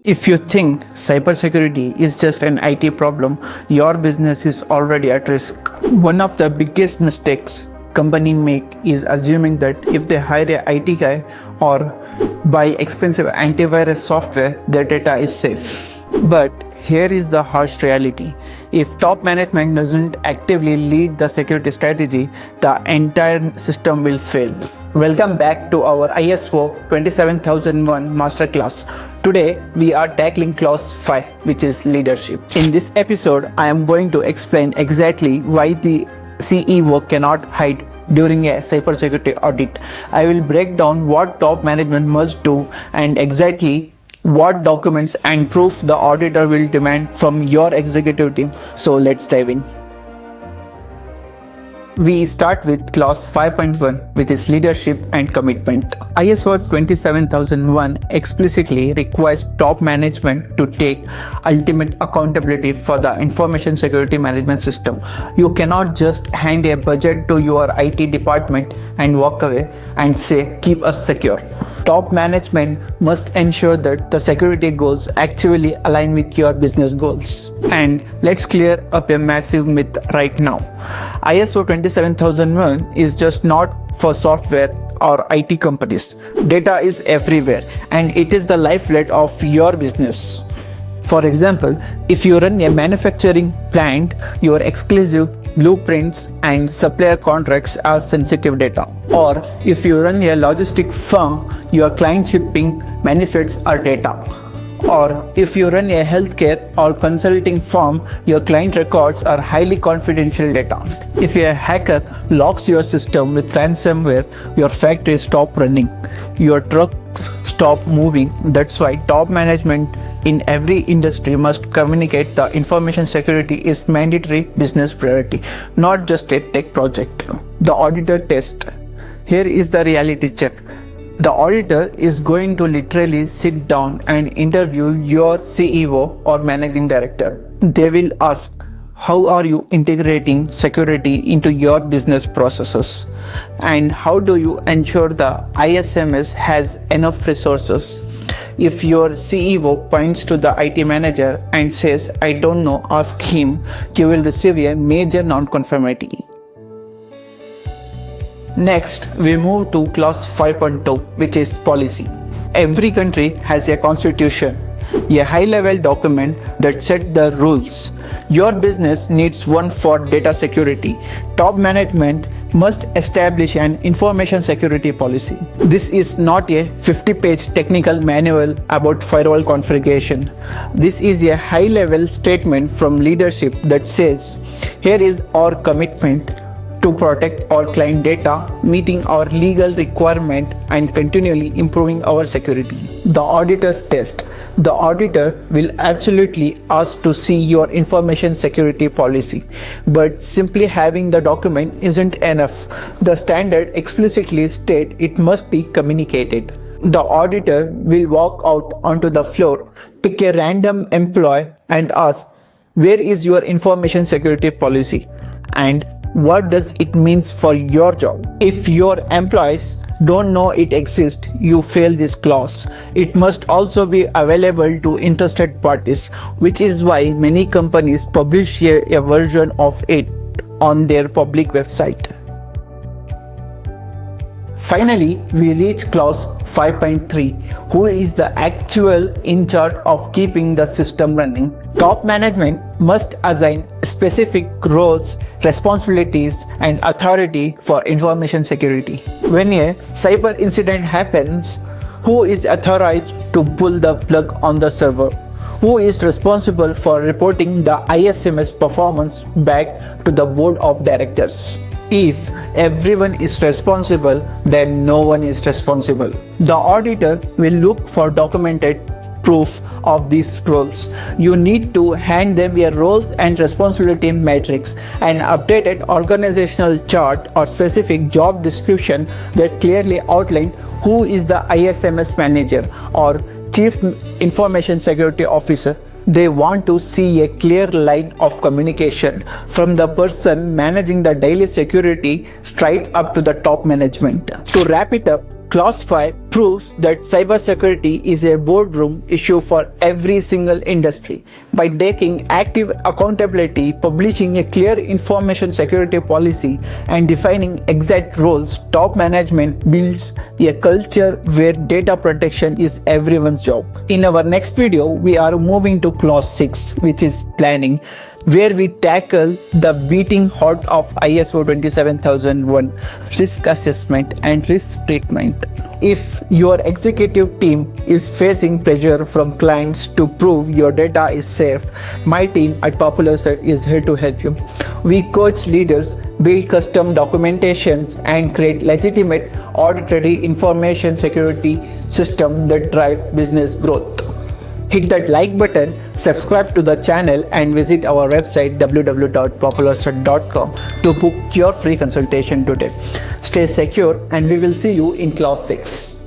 If you think cybersecurity is just an IT problem, your business is already at risk. One of the biggest mistakes companies make is assuming that if they hire an IT guy or buy expensive antivirus software, their data is safe. But here is the harsh reality. If top management doesn't actively lead the security strategy, the entire system will fail. Welcome back to our ISO 27001 masterclass. Today we are tackling clause 5, which is leadership. In this episode, I am going to explain exactly why the CEO cannot hide during a cybersecurity audit. I will break down what top management must do and exactly what documents and proof the auditor will demand from your executive team. So let's dive in. We start with clause 5.1, which is leadership and commitment. ISO 27001 explicitly requires top management to take ultimate accountability for the information security management system. You cannot just hand a budget to your IT department and walk away and say, keep us secure. Top management must ensure that the security goals actually align with your business goals. And let's clear up a massive myth right now. ISO 27001 is just not for software or IT companies. Data is everywhere and it is the lifeblood of your business. For example, if you run a manufacturing plant, your exclusive blueprints and supplier contracts are sensitive data. Or if you run a logistic firm, your client shipping manifests are data. Or if you run a healthcare or consulting firm, your client records are highly confidential data. If a hacker locks your system with ransomware, your factory stops running, your trucks stop moving. That's why top management in every industry must communicate the information security is mandatory business priority, not just a tech project. The auditor test. Here is the reality check. The auditor is going to literally sit down and interview your CEO or managing director. They will ask, how are you integrating security into your business processes? And how do you ensure the ISMS has enough resources? If your CEO points to the IT manager and says, I don't know, ask him, you will receive a major non-conformity. Next, we move to clause 5.2, which is policy. Every country has a constitution, a high-level document that sets the rules. Your business needs one for data security. Top management must establish an information security policy. This is not a 50-page technical manual about firewall configuration. This is a high-level statement from leadership that says, here is our commitment to protect our client data, meeting our legal requirement and continually improving our security. The auditor's test. The auditor will absolutely ask to see your information security policy, but simply having the document isn't enough. The standard explicitly states it must be communicated. The auditor will walk out onto the floor, pick a random employee and ask, where is your information security policy? And what does it mean for your job? If your employees don't know it exists, you fail this clause. It must also be available to interested parties, which is why many companies publish a version of it on their public website. Finally, we reach clause 5.3, who is the actual in charge of keeping the system running. Top management must assign specific roles, responsibilities, and authority for information security. When a cyber incident happens, who is authorized to pull the plug on the server? Who is responsible for reporting the ISMS performance back to the board of directors? If everyone is responsible, then no one is responsible. The auditor will look for documented proof of these roles. You need to hand them a roles and responsibility matrix, an updated organizational chart or specific job description that clearly outline who is the ISMS manager or chief information security officer. They want to see a clear line of communication from the person managing the daily security straight up to the top management. To wrap it up, Clause 5 proves that cybersecurity is a boardroom issue for every single industry. By taking active accountability, publishing a clear information security policy, and defining exact roles, top management builds a culture where data protection is everyone's job. In our next video, we are moving to Clause 6, which is planning, where we tackle the beating heart of ISO 27001, risk assessment and risk treatment. If your executive team is facing pressure from clients to prove your data is safe, my team at Popularcert is here to help you. We coach leaders, build custom documentations, and create legitimate auditory information security systems that drive business growth. Hit that like button, subscribe to the channel, and visit our website www.popularcert.com to book your free consultation today. Stay secure, and we will see you in Clause 6.